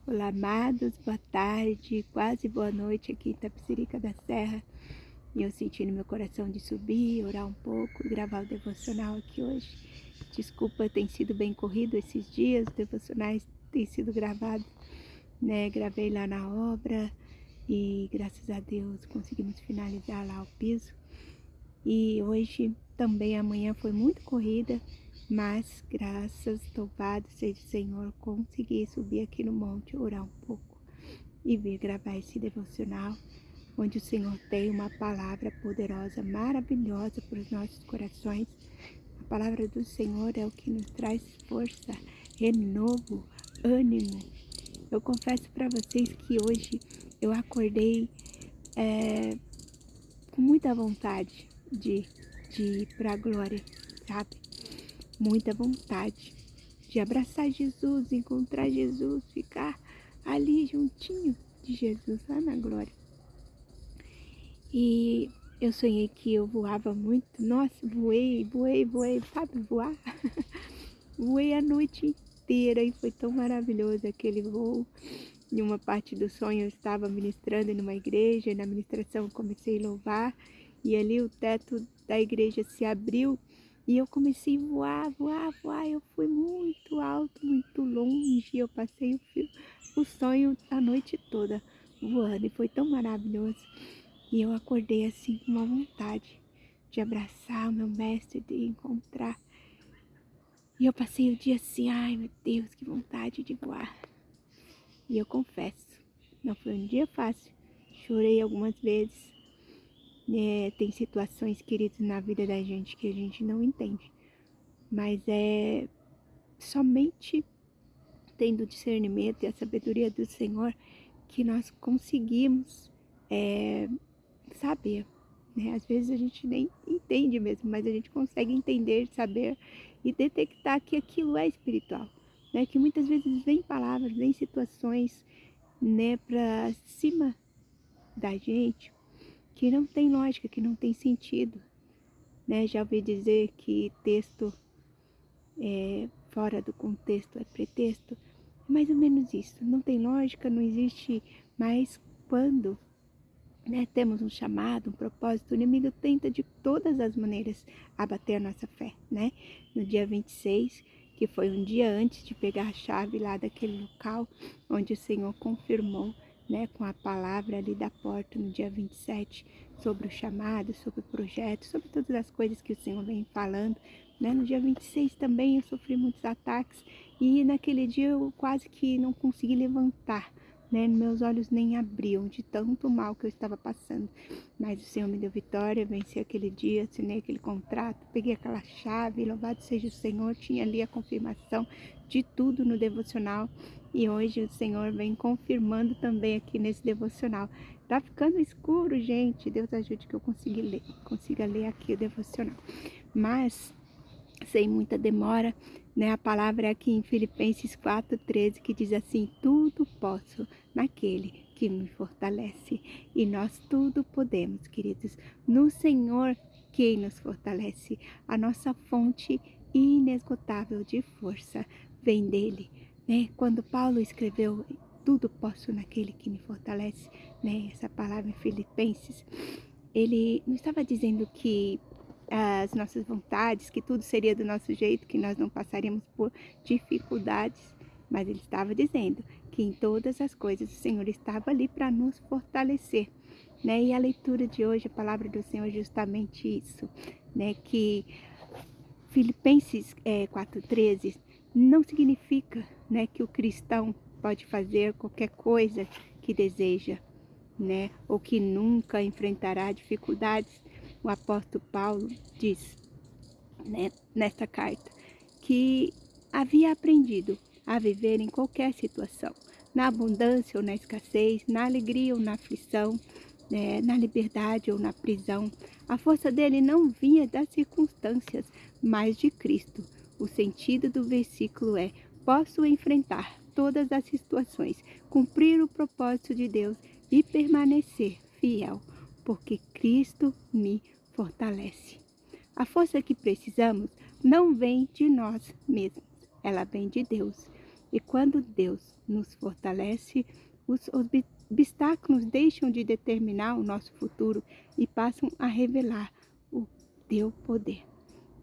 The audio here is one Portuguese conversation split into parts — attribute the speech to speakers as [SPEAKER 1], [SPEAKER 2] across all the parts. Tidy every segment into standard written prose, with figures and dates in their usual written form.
[SPEAKER 1] Olá, amados, boa tarde, quase boa noite aqui em Itapecerica da Serra. E eu senti no meu coração de subir, orar um pouco, gravar o devocional aqui hoje. Desculpa, tem sido bem corrido esses dias, os devocionais têm sido gravados, né? Gravei lá na obra e graças a Deus conseguimos finalizar lá o piso. E hoje também, amanhã foi muito corrida, mas graças, louvado seja o Senhor, consegui subir aqui no monte, orar um pouco e vir gravar esse devocional, onde o Senhor tem uma palavra poderosa, maravilhosa para os nossos corações. A palavra do Senhor é o que nos traz força, renovo, ânimo. Eu confesso para vocês que hoje eu acordei com muita vontade de ir para a glória, sabe? Muita vontade de abraçar Jesus, encontrar Jesus, ficar ali juntinho de Jesus, lá na glória. E eu sonhei que eu voava muito. Nossa, voei, sabe voar? Voei a noite inteira e foi tão maravilhoso aquele voo. Em uma parte do sonho eu estava ministrando numa igreja e na ministração comecei a louvar e ali o teto da igreja se abriu e eu comecei a voar. Eu fui muito alto, muito longe. Eu passei o sonho a noite toda voando e foi tão maravilhoso. E eu acordei assim com uma vontade de abraçar o meu mestre, de encontrar. E eu passei o dia assim, ai meu Deus, que vontade de voar. E eu confesso, não foi um dia fácil. Chorei algumas vezes. Tem situações, queridos, na vida da gente que a gente não entende. Mas é somente tendo o discernimento e a sabedoria do Senhor que nós conseguimos saber, né? Às vezes a gente nem entende mesmo, mas a gente consegue entender, saber e detectar que aquilo é espiritual, né? Que muitas vezes vem palavras, vem situações, né, para cima da gente que não tem lógica, que não tem sentido, né? Já ouvi dizer que texto fora do contexto é pretexto, é mais ou menos isso. Não tem lógica, não existe, mas quando, né, temos um chamado, um propósito, o inimigo tenta de todas as maneiras abater a nossa fé, né? No dia 26, que foi um dia antes de pegar a chave lá daquele local, onde o Senhor confirmou, né, com a palavra ali da porta, no dia 27, sobre o chamado, sobre o projeto, sobre todas as coisas que o Senhor vem falando, né? No dia 26 também eu sofri muitos ataques e naquele dia eu quase que não consegui levantar, né? Meus olhos nem abriam de tanto mal que eu estava passando. Mas o Senhor me deu vitória, venci aquele dia, assinei aquele contrato, peguei aquela chave, louvado seja o Senhor, tinha ali a confirmação de tudo no devocional. E hoje o Senhor vem confirmando também aqui nesse devocional. Tá ficando escuro, gente. Deus ajude que eu consiga ler aqui o devocional. Mas sem muita demora, né? A palavra é aqui em Filipenses 4:13 que diz assim: tudo posso naquele que me fortalece. E nós tudo podemos, queridos, no Senhor que nos fortalece. A nossa fonte inesgotável de força vem dele, né? Quando Paulo escreveu tudo posso naquele que me fortalece, né? Essa palavra em Filipenses, ele não estava dizendo que as nossas vontades, que tudo seria do nosso jeito, que nós não passaríamos por dificuldades, mas ele estava dizendo que em todas as coisas o Senhor estava ali para nos fortalecer, né? E a leitura de hoje, a palavra do Senhor é justamente isso, né? Que Filipenses 4:13 não significa, né, que o cristão pode fazer qualquer coisa que deseja, né, ou que nunca enfrentará dificuldades. O apóstolo Paulo diz, né, nesta carta, que havia aprendido a viver em qualquer situação, na abundância ou na escassez, na alegria ou na aflição, né, na liberdade ou na prisão. A força dele não vinha das circunstâncias, mas de Cristo. O sentido do versículo é: posso enfrentar todas as situações, cumprir o propósito de Deus e permanecer fiel, porque Cristo me fortalece. A força que precisamos não vem de nós mesmos, ela vem de Deus. E quando Deus nos fortalece, os obstáculos deixam de determinar o nosso futuro e passam a revelar o teu poder.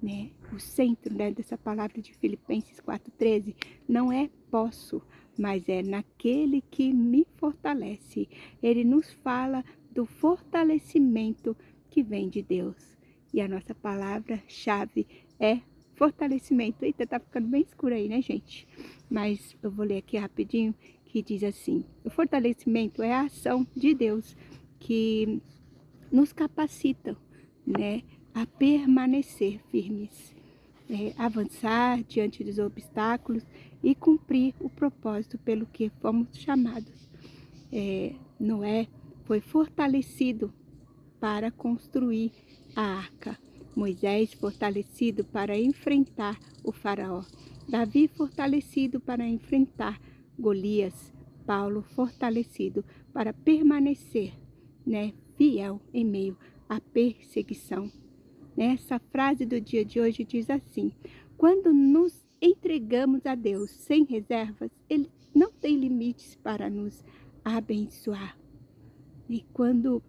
[SPEAKER 1] Né? O centro, né, dessa palavra de Filipenses 4,13 não é posso, mas é naquele que me fortalece. Ele nos fala do fortalecimento que vem de Deus. E a nossa palavra-chave é fortalecimento. Eita, tá ficando bem escuro aí, né, gente? Mas eu vou ler aqui rapidinho, que diz assim: o fortalecimento é a ação de Deus que nos capacita, né, a permanecer firmes, avançar diante dos obstáculos e cumprir o propósito pelo que fomos chamados. Noé foi fortalecido para construir a arca, Moisés fortalecido para enfrentar o faraó, Davi fortalecido para enfrentar Golias, Paulo fortalecido para permanecer, né, fiel em meio à perseguição. Essa frase do dia de hoje diz assim: quando nos entregamos a Deus sem reservas, Ele não tem limites para nos abençoar. E quando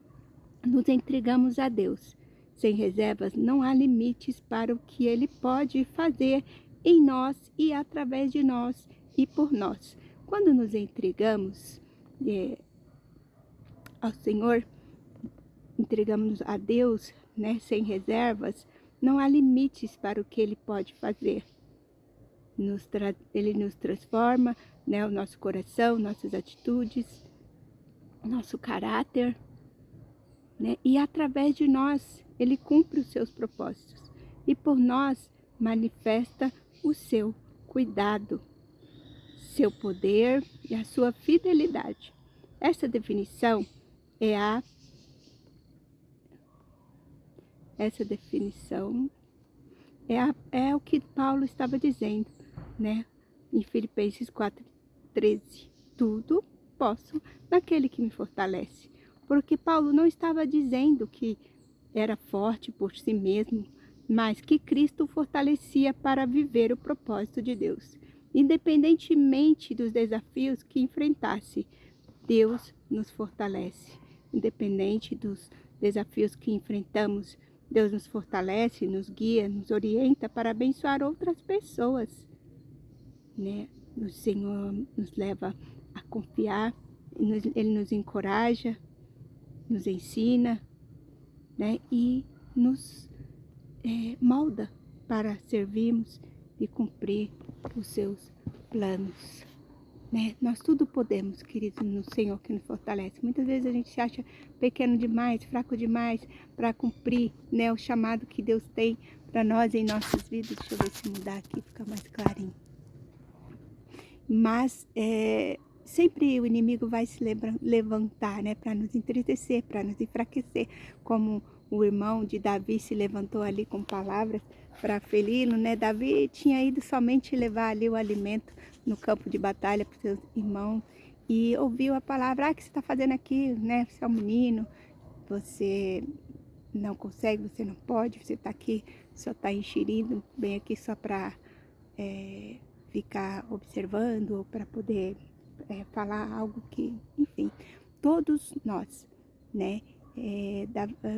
[SPEAKER 1] nos entregamos a Deus sem reservas, não há limites para o que Ele pode fazer em nós e através de nós e por nós. Quando nos entregamos ao Senhor, entregamos a Deus, né, sem reservas, não há limites para o que Ele pode fazer. Ele nos transforma, né, o nosso coração, nossas atitudes, nosso caráter, né, e através de nós Ele cumpre os seus propósitos e por nós manifesta o seu cuidado, seu poder e a sua fidelidade. Essa definição é o que Paulo estava dizendo, né, em Filipenses 4,13. Tudo posso naquele que me fortalece. Porque Paulo não estava dizendo que era forte por si mesmo, mas que Cristo o fortalecia para viver o propósito de Deus. Independentemente dos desafios que enfrentasse, Deus nos fortalece. Independente dos desafios que enfrentamos, Deus nos fortalece, nos guia, nos orienta para abençoar outras pessoas, né? O Senhor nos leva a confiar, Ele nos encoraja, nos ensina, né? E nos molda para servirmos e cumprir os seus planos. Né? Nós tudo podemos, queridos, no Senhor que nos fortalece. Muitas vezes a gente se acha pequeno demais, fraco demais para cumprir, né, o chamado que Deus tem para nós em nossas vidas. Deixa eu ver se mudar aqui, fica mais clarinho. Mas sempre o inimigo vai se levantar, né, para nos entristecer, para nos enfraquecer, como o irmão de Davi se levantou ali com palavras para feri-lo, né? Davi tinha ido somente levar ali o alimento no campo de batalha para os seus irmãos e ouviu a palavra: o que você está fazendo aqui, né? Você é um menino, você não consegue, você não pode, você está aqui, só está enxerido, bem aqui só para ficar observando ou para poder falar algo que, enfim, todos nós, né?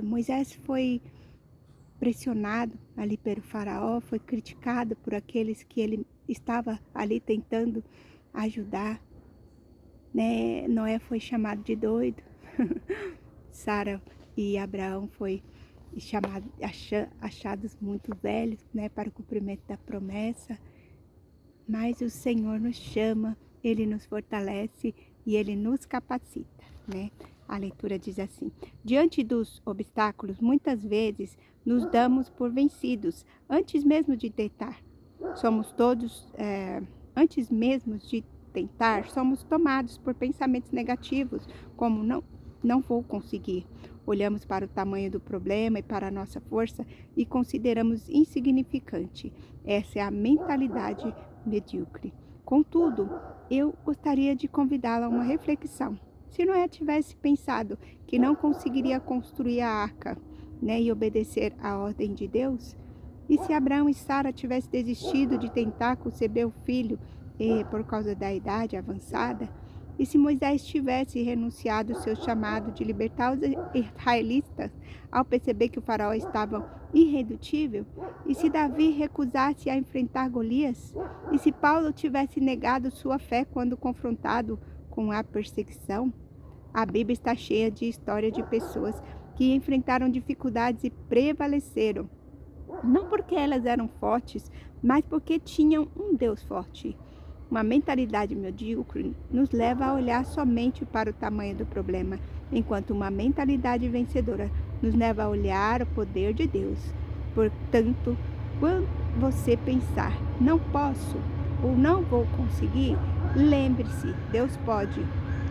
[SPEAKER 1] Moisés foi pressionado ali pelo faraó, foi criticado por aqueles que ele estava ali tentando ajudar, né? Noé foi chamado de doido, Sara e Abraão foi achados muito velhos, né, para o cumprimento da promessa. Mas o Senhor nos chama, Ele nos fortalece e Ele nos capacita, né? A leitura diz assim: diante dos obstáculos, muitas vezes nos damos por vencidos, antes mesmo de tentar. Antes mesmo de tentar, somos tomados por pensamentos negativos, como não vou conseguir. Olhamos para o tamanho do problema e para a nossa força e consideramos insignificante. Essa é a mentalidade medíocre. Contudo, eu gostaria de convidá-la a uma reflexão. Se Noé tivesse pensado que não conseguiria construir a arca, né, e obedecer à ordem de Deus, e se Abraão e Sara tivessem desistido de tentar conceber o filho por causa da idade avançada, e se Moisés tivesse renunciado ao seu chamado de libertar os israelitas ao perceber que o faraó estava irredutível, e se Davi recusasse a enfrentar Golias, e se Paulo tivesse negado sua fé quando confrontado com a perseguição, a Bíblia está cheia de histórias de pessoas que enfrentaram dificuldades e prevaleceram, não porque elas eram fortes, mas porque tinham um Deus forte. Uma mentalidade medíocre nos leva a olhar somente para o tamanho do problema, enquanto uma mentalidade vencedora nos leva a olhar o poder de Deus. Portanto, quando você pensar, não posso ou não vou conseguir, lembre-se, Deus pode.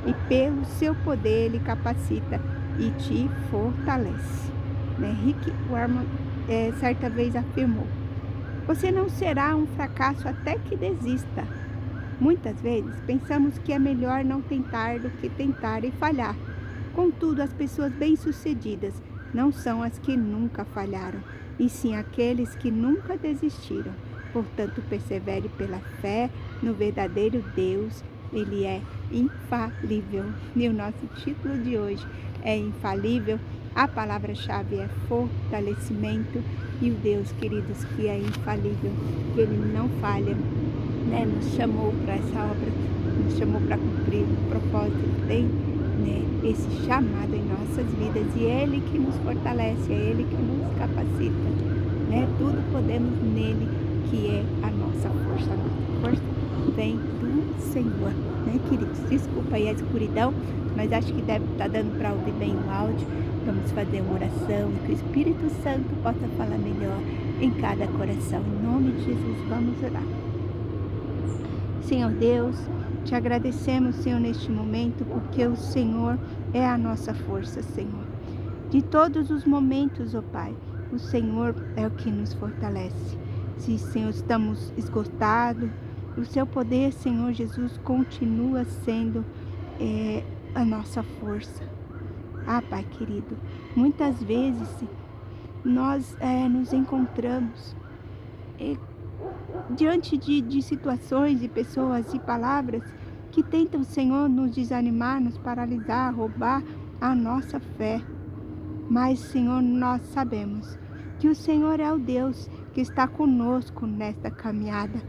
[SPEAKER 1] E pelo seu poder Ele capacita e te fortalece. Rick Warman certa vez afirmou: você não será um fracasso até que desista. Muitas vezes pensamos que é melhor não tentar do que tentar e falhar. Contudo, as pessoas bem-sucedidas não são as que nunca falharam, e sim aqueles que nunca desistiram. Portanto, persevere pela fé no verdadeiro Deus. Ele é infalível. E o nosso título de hoje é Infalível. A palavra-chave é fortalecimento. E o Deus, queridos, que é infalível, que Ele não falha, nos chamou para essa obra, nos chamou para cumprir o propósito que tem, esse chamado em nossas vidas. E é Ele que nos fortalece, é Ele que nos capacita. Tudo podemos nele, que é a nossa força. A nossa força vem do Senhor, queridos? Desculpa aí a escuridão, mas acho que deve estar dando para ouvir bem o áudio. Vamos fazer uma oração e que o Espírito Santo possa falar melhor em cada coração. Em nome de Jesus, vamos orar. Senhor Deus, te agradecemos, Senhor, neste momento, porque o Senhor é a nossa força, Senhor. De todos os momentos, ó Pai, o Senhor é o que nos fortalece. Se, Senhor, estamos esgotados, o seu poder, Senhor Jesus, continua sendo a nossa força. Pai querido, muitas vezes nós nos encontramos diante de situações, de pessoas e palavras que tentam, Senhor, nos desanimar, nos paralisar, roubar a nossa fé. Mas, Senhor, nós sabemos que o Senhor é o Deus que está conosco nesta caminhada,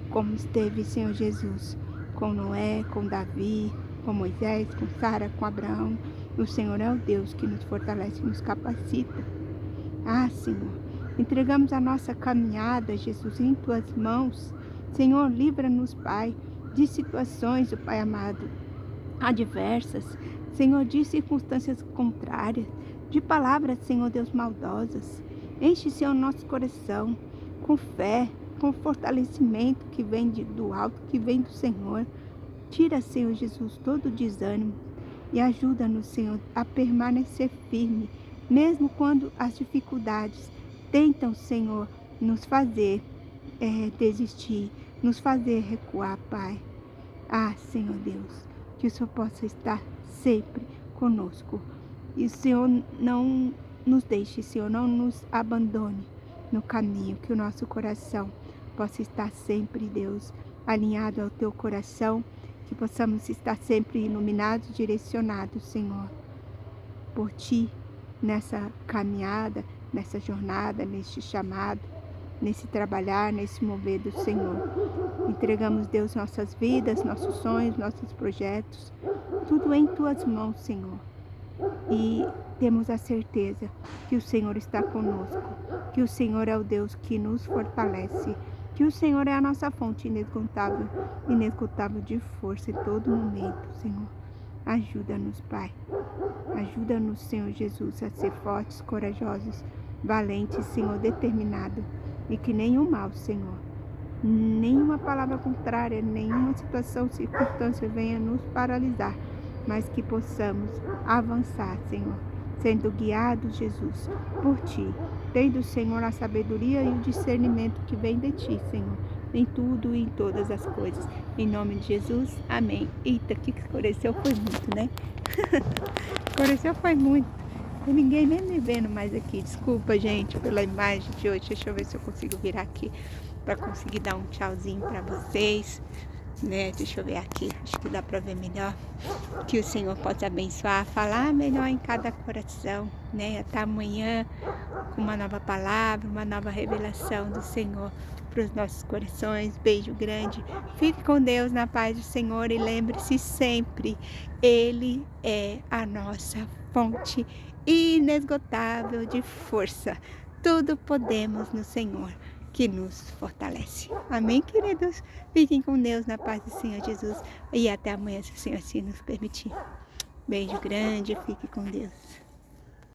[SPEAKER 1] como esteve, Senhor Jesus, com Noé, com Davi, com Moisés, com Sara, com Abraão. O Senhor é o Deus que nos fortalece e nos capacita. Senhor, entregamos a nossa caminhada, Jesus, em Tuas mãos. Senhor, livra-nos, Pai, de situações, Pai amado, adversas. Senhor, de circunstâncias contrárias, de palavras, Senhor Deus, maldosas. Enche, Senhor, nosso coração com fé, com fortalecimento que vem do alto, que vem do Senhor. Tira, Senhor Jesus, todo o desânimo e ajuda-nos, Senhor, a permanecer firme, mesmo quando as dificuldades tentam, Senhor, nos fazer desistir, nos fazer recuar, Pai. Senhor Deus, que o Senhor possa estar sempre conosco. E o Senhor não nos deixe, Senhor, não nos abandone no caminho, que o nosso coração possa estar sempre, Deus, alinhado ao Teu coração, que possamos estar sempre iluminados, direcionados, Senhor, por Ti, nessa caminhada, nessa jornada, neste chamado, nesse trabalhar, nesse mover do Senhor. Entregamos, Deus, nossas vidas, nossos sonhos, nossos projetos, tudo em Tuas mãos, Senhor. E temos a certeza que o Senhor está conosco, que o Senhor é o Deus que nos fortalece, que o Senhor é a nossa fonte inesgotável de força em todo momento, Senhor. Ajuda-nos, Pai. Ajuda-nos, Senhor Jesus, a ser fortes, corajosos, valentes, Senhor, determinados. E que nenhum mal, Senhor, nenhuma palavra contrária, nenhuma situação, circunstância venha nos paralisar, mas que possamos avançar, Senhor, sendo guiados, Jesus, por Ti, tendo, Senhor, a sabedoria e o discernimento que vem de Ti, Senhor, em tudo e em todas as coisas. Em nome de Jesus, amém. Eita, que escureceu foi muito, né? Escureceu foi muito. E ninguém nem me vendo mais aqui. Desculpa, gente, pela imagem de hoje. Deixa eu ver se eu consigo virar aqui para conseguir dar um tchauzinho para vocês, né? Deixa eu ver aqui, acho que dá para ver melhor. Que o Senhor possa abençoar, falar melhor em cada coração, né? Até amanhã com uma nova palavra, uma nova revelação do Senhor para os nossos corações. Beijo grande. Fique com Deus na paz do Senhor e lembre-se sempre, Ele é a nossa fonte inesgotável de força. Tudo podemos no Senhor que nos fortalece. Amém, queridos? Fiquem com Deus na paz do Senhor Jesus e até amanhã, se o Senhor assim nos permitir. Beijo grande, fique com Deus.